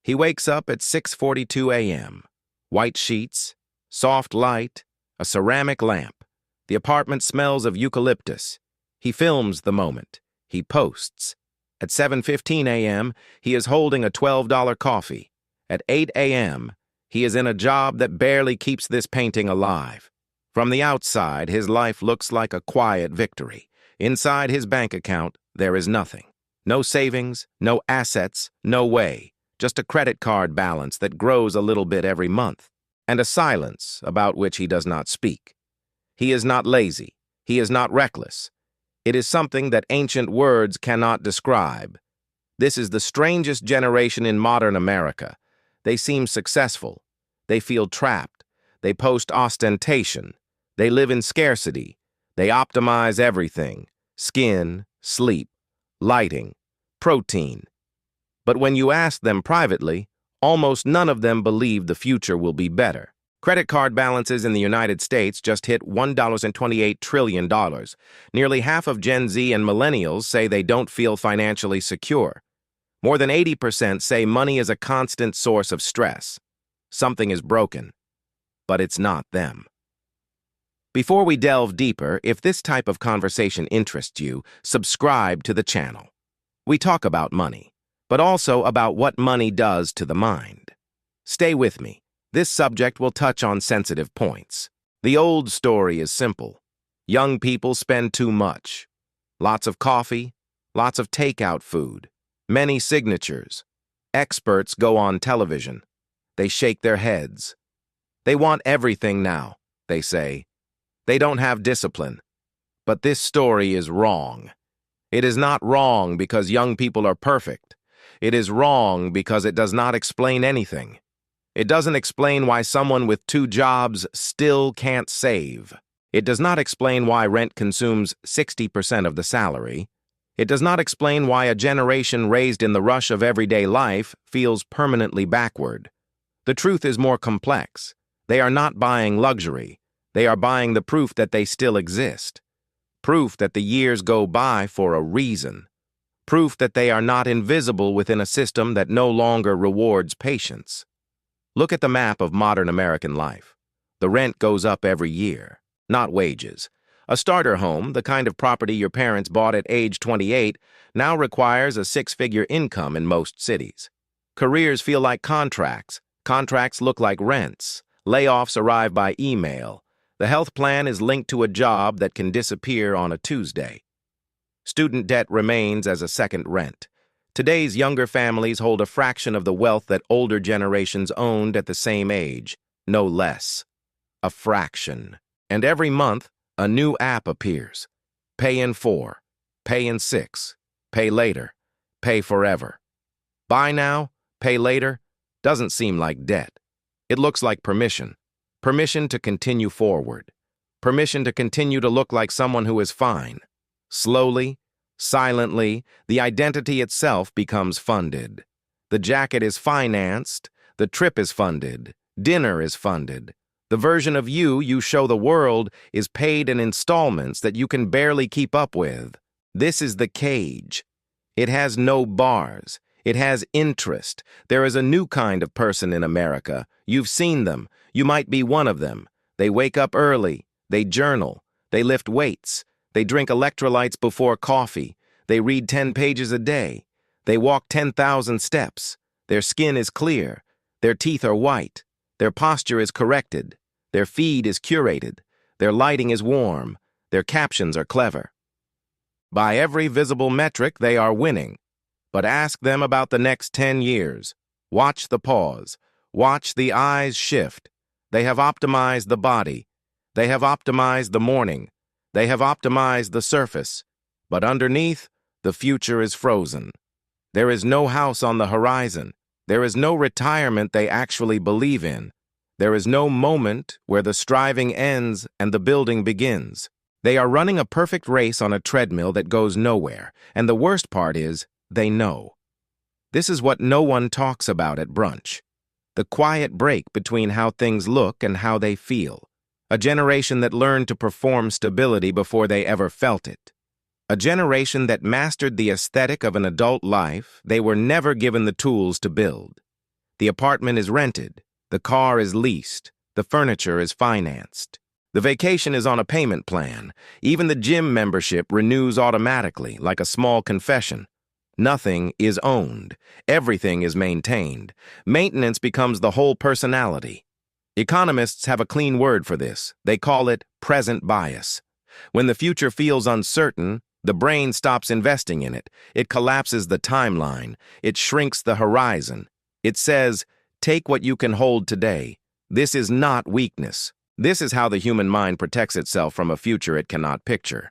He wakes up at 6:42 a.m. White sheets, soft light, a ceramic lamp. The apartment smells of eucalyptus. He films the moment. He posts. At 7:15 a.m., he is holding a $12 coffee. At 8 a.m., he is in a job that barely keeps this painting alive. From the outside, his life looks like a quiet victory. Inside his bank account, there is nothing. No savings, no assets, no way. Just a credit card balance that grows a little bit every month. And a silence about which he does not speak. He is not lazy. He is not reckless. It is something that ancient words cannot describe. This is the strangest generation in modern America. They seem successful. They feel trapped. They post ostentation. They live in scarcity. They optimize everything: skin, sleep, lighting, protein. But when you ask them privately, almost none of them believe the future will be better. Credit card balances in the United States just hit $1.28 trillion. Nearly half of Gen Z and millennials say they don't feel financially secure. More than 80% say money is a constant source of stress. Something is broken, but it's not them. Before we delve deeper, if this type of conversation interests you, subscribe to the channel. We talk about money, but also about what money does to the mind. Stay with me. This subject will touch on sensitive points. The old story is simple. Young people spend too much. Lots of coffee, lots of takeout food, many signatures. Experts go on television. They shake their heads. They want everything now, they say. They don't have discipline. But this story is wrong. It is not wrong because young people are perfect. It is wrong because it does not explain anything. It doesn't explain why someone with 2 jobs still can't save. It does not explain why rent consumes 60% of the salary. It does not explain why a generation raised in the rush of everyday life feels permanently backward. The truth is more complex. They are not buying luxury. They are buying the proof that they still exist. Proof that the years go by for a reason. Proof that they are not invisible within a system that no longer rewards patience. Look at the map of modern American life. The rent goes up every year, not wages. A starter home, the kind of property your parents bought at age 28, now requires a 6-figure income in most cities. Careers feel like contracts. Contracts look like rents. Layoffs arrive by email. The health plan is linked to a job that can disappear on a Tuesday. Student debt remains as a second rent. Today's younger families hold a fraction of the wealth that older generations owned at the same age, no less. A fraction. And every month, a new app appears. Pay in 4, pay in 6, pay later, pay forever. Buy now, pay later, doesn't seem like debt. It looks like permission. Permission to continue forward. Permission to continue to look like someone who is fine. Slowly, silently, the identity itself becomes funded. The jacket is financed, the trip is funded, dinner is funded. The version of you show the world is paid in installments that you can barely keep up with. This is the cage. It has no bars. It has interest. There is a new kind of person in America. You've seen them. You might be one of them. They wake up early. They journal. They lift weights. They drink electrolytes before coffee. They read 10 pages a day. They walk 10,000 steps. Their skin is clear. Their teeth are white. Their posture is corrected. Their feed is curated. Their lighting is warm. Their captions are clever. By every visible metric, they are winning. But ask them about the next 10 years. Watch the pause. Watch the eyes shift. They have optimized the body. They have optimized the morning. They have optimized the surface. But underneath, the future is frozen. There is no house on the horizon. There is no retirement they actually believe in. There is no moment where the striving ends and the building begins. They are running a perfect race on a treadmill that goes nowhere, and the worst part is, they know. This is what no one talks about at brunch. The quiet break between how things look and how they feel. A generation that learned to perform stability before they ever felt it. A generation that mastered the aesthetic of an adult life they were never given the tools to build. The apartment is rented. The car is leased. The furniture is financed. The vacation is on a payment plan. Even the gym membership renews automatically, like a small confession. Nothing is owned. Everything is maintained. Maintenance becomes the whole personality. Economists have a clean word for this. They call it present bias. When the future feels uncertain, the brain stops investing in it. It collapses the timeline. It shrinks the horizon. It says, take what you can hold today. This is not weakness. This is how the human mind protects itself from a future it cannot picture.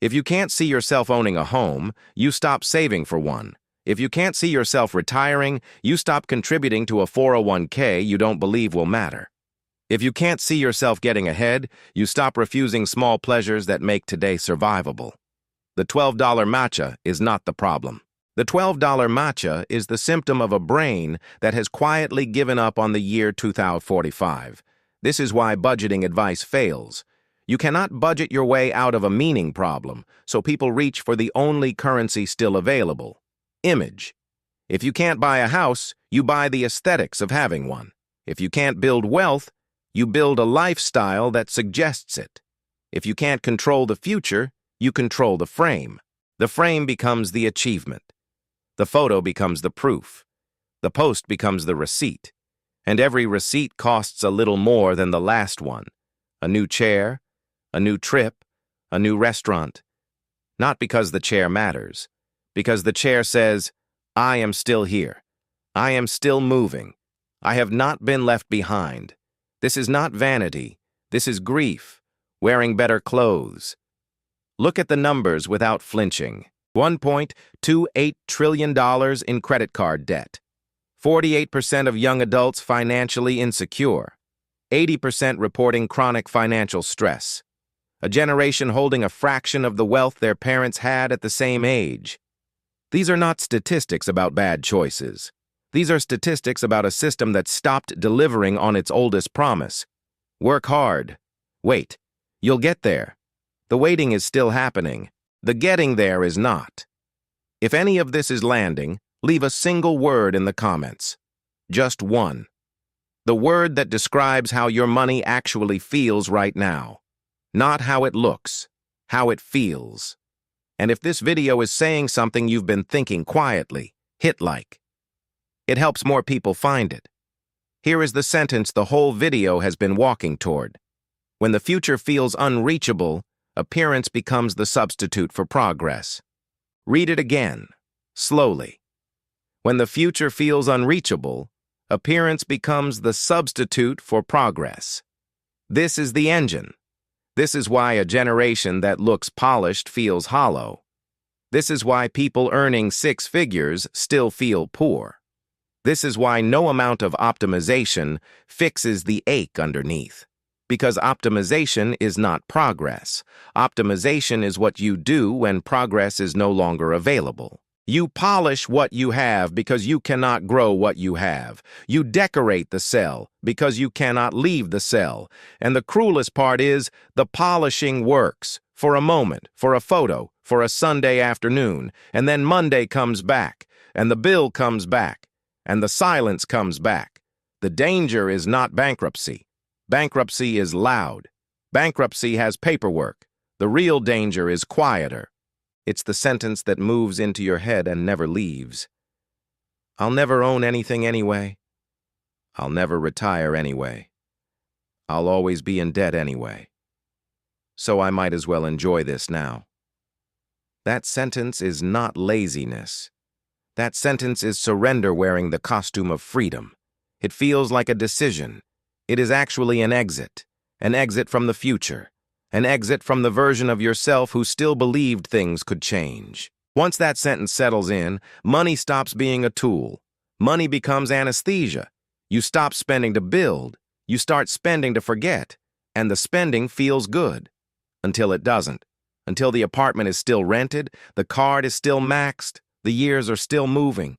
If you can't see yourself owning a home, you stop saving for one. If you can't see yourself retiring, you stop contributing to a 401k you don't believe will matter. If you can't see yourself getting ahead, you stop refusing small pleasures that make today survivable. The $12 matcha is not the problem. The $12 matcha is the symptom of a brain that has quietly given up on the year 2045. This is why budgeting advice fails. You cannot budget your way out of a meaning problem, so people reach for the only currency still available: image. If you can't buy a house, you buy the aesthetics of having one. If you can't build wealth, you build a lifestyle that suggests it. If you can't control the future, you control the frame. The frame becomes the achievement. The photo becomes the proof. The post becomes the receipt. And every receipt costs a little more than the last one. A new chair, a new trip, a new restaurant. Not because the chair matters, because the chair says, I am still here. I am still moving. I have not been left behind. This is not vanity. This is grief, wearing better clothes. Look at the numbers without flinching. $1.28 trillion in credit card debt. 48% of young adults financially insecure. 80% reporting chronic financial stress. A generation holding a fraction of the wealth their parents had at the same age. These are not statistics about bad choices. These are statistics about a system that stopped delivering on its oldest promise. Work hard. Wait. You'll get there. The waiting is still happening. The getting there is not. If any of this is landing, leave a single word in the comments. Just one. The word that describes how your money actually feels right now. Not how it looks, how it feels. And if this video is saying something you've been thinking quietly, hit like. It helps more people find it. Here is the sentence the whole video has been walking toward. When the future feels unreachable, appearance becomes the substitute for progress. Read it again, slowly. When the future feels unreachable, appearance becomes the substitute for progress. This is the engine. This is why a generation that looks polished feels hollow. This is why people earning 6 figures still feel poor. This is why no amount of optimization fixes the ache underneath. Because optimization is not progress. Optimization is what you do when progress is no longer available. You polish what you have because you cannot grow what you have. You decorate the cell because you cannot leave the cell. And the cruelest part is, the polishing works. For a moment, for a photo, for a Sunday afternoon, and then Monday comes back, and the bill comes back, and the silence comes back. The danger is not bankruptcy. Bankruptcy is loud. Bankruptcy has paperwork. The real danger is quieter. It's the sentence that moves into your head and never leaves. I'll never own anything anyway. I'll never retire anyway. I'll always be in debt anyway. So I might as well enjoy this now. That sentence is not laziness. That sentence is surrender wearing the costume of freedom. It feels like a decision. It is actually an exit from the future, an exit from the version of yourself who still believed things could change. Once that sentence settles in, money stops being a tool. Money becomes anesthesia. You stop spending to build. You start spending to forget. And the spending feels good. Until it doesn't. Until the apartment is still rented, the card is still maxed, the years are still moving.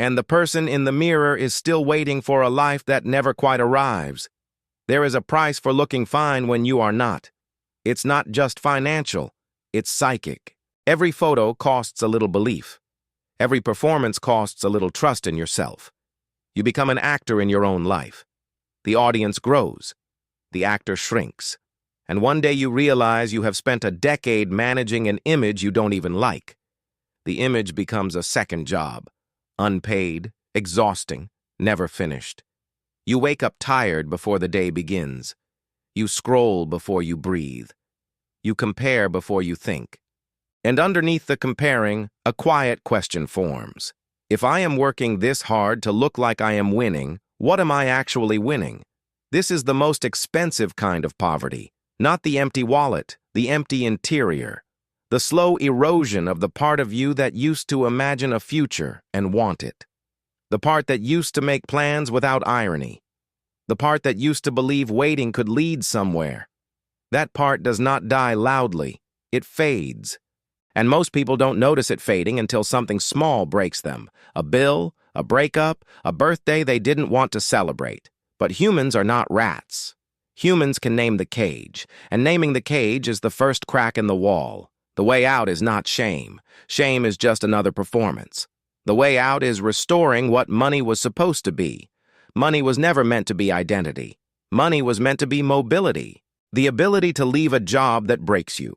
And the person in the mirror is still waiting for a life that never quite arrives. There is a price for looking fine when you are not. It's not just financial, it's psychic. Every photo costs a little belief. Every performance costs a little trust in yourself. You become an actor in your own life. The audience grows. The actor shrinks. And one day you realize you have spent a decade managing an image you don't even like. The image becomes a second job. Unpaid, exhausting, never finished. You wake up tired before the day begins. You scroll before you breathe. You compare before you think. And underneath the comparing, a quiet question forms. If I am working this hard to look like I am winning, what am I actually winning? This is the most expensive kind of poverty. Not the empty wallet, the empty interior. The slow erosion of the part of you that used to imagine a future and want it. The part that used to make plans without irony. The part that used to believe waiting could lead somewhere. That part does not die loudly. It fades. And most people don't notice it fading until something small breaks them. A bill, a breakup, a birthday they didn't want to celebrate. But humans are not rats. Humans can name the cage, and naming the cage is the first crack in the wall. The way out is not shame. Shame is just another performance. The way out is restoring what money was supposed to be. Money was never meant to be identity. Money was meant to be mobility. The ability to leave a job that breaks you.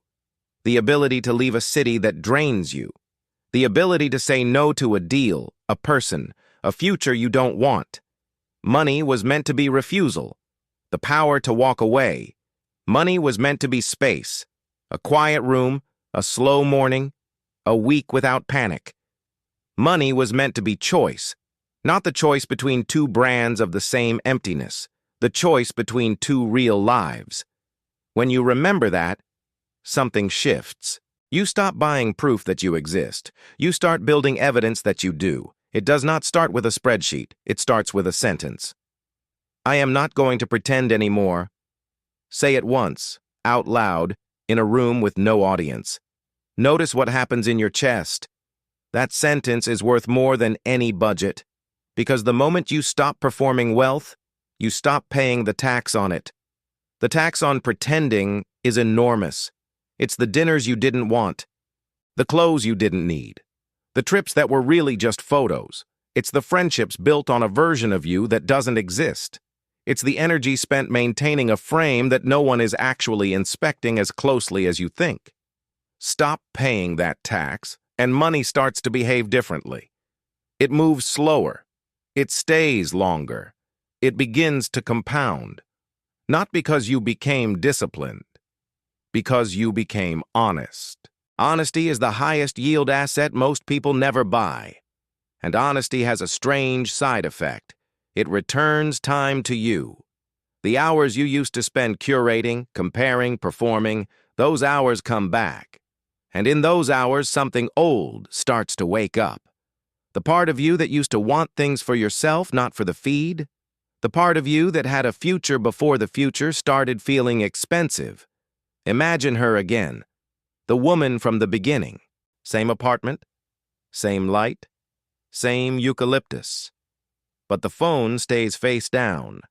The ability to leave a city that drains you. The ability to say no to a deal, a person, a future you don't want. Money was meant to be refusal. The power to walk away. Money was meant to be space. A quiet room, a slow morning, a week without panic. Money was meant to be choice. Not the choice between two brands of the same emptiness. The choice between two real lives. When you remember that, something shifts. You stop buying proof that you exist. You start building evidence that you do. It does not start with a spreadsheet. It starts with a sentence. I am not going to pretend anymore. Say it once, out loud, in a room with no audience. Notice what happens in your chest. That sentence is worth more than any budget. Because the moment you stop performing wealth, you stop paying the tax on it. The tax on pretending is enormous. It's the dinners you didn't want, the clothes you didn't need, the trips that were really just photos. It's the friendships built on a version of you that doesn't exist. It's the energy spent maintaining a frame that no one is actually inspecting as closely as you think. Stop paying that tax, and money starts to behave differently. It moves slower. It stays longer. It begins to compound. Not because you became disciplined, because you became honest. Honesty is the highest yield asset most people never buy. And honesty has a strange side effect. It returns time to you. The hours you used to spend curating, comparing, performing, those hours come back. And in those hours, something old starts to wake up. The part of you that used to want things for yourself, not for the feed. The part of you that had a future before the future started feeling expensive. Imagine her again. The woman from the beginning. Same apartment, same light, same eucalyptus. But the phone stays face down.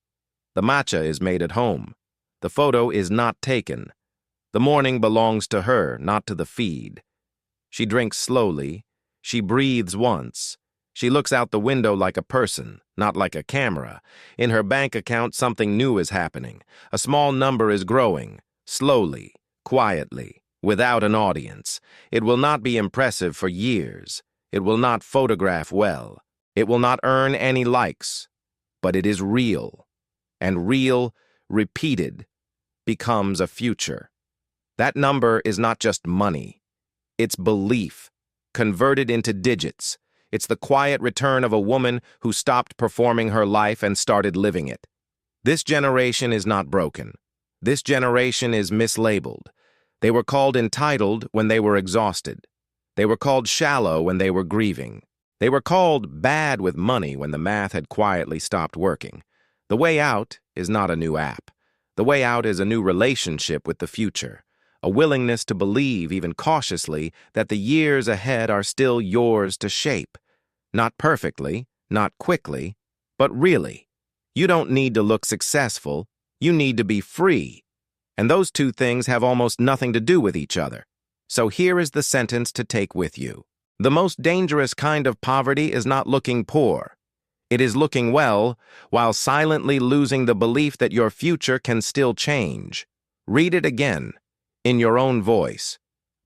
The matcha is made at home. The photo is not taken. The morning belongs to her, not to the feed. She drinks slowly. She breathes once. She looks out the window like a person, not like a camera. In her bank account, something new is happening. A small number is growing, slowly, quietly, without an audience. It will not be impressive for years. It will not photograph well. It will not earn any likes. But it is real. And real, repeated, becomes a future. That number is not just money. It's belief, converted into digits. It's the quiet return of a woman who stopped performing her life and started living it. This generation is not broken. This generation is mislabeled. They were called entitled when they were exhausted. They were called shallow when they were grieving. They were called bad with money when the math had quietly stopped working. The way out is not a new app. The way out is a new relationship with the future. A willingness to believe, even cautiously, that the years ahead are still yours to shape. Not perfectly, not quickly, but really. You don't need to look successful. You need to be free. And those two things have almost nothing to do with each other. So here is the sentence to take with you. The most dangerous kind of poverty is not looking poor. It is looking well while silently losing the belief that your future can still change. Read it again, in your own voice.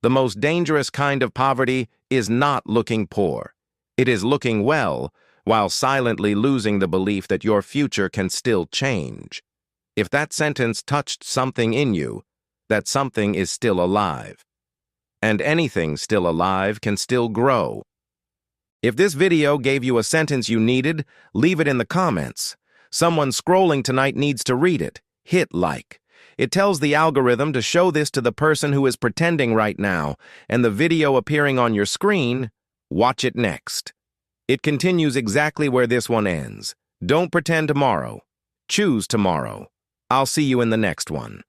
The most dangerous kind of poverty is not looking poor. It is looking well while silently losing the belief that your future can still change. If that sentence touched something in you, that something is still alive. And anything still alive can still grow. If this video gave you a sentence you needed, leave it in the comments. Someone scrolling tonight needs to read it. Hit like. It tells the algorithm to show this to the person who is pretending right now, and the video appearing on your screen, watch it next. It continues exactly where this one ends. Don't pretend tomorrow. Choose tomorrow. I'll see you in the next one.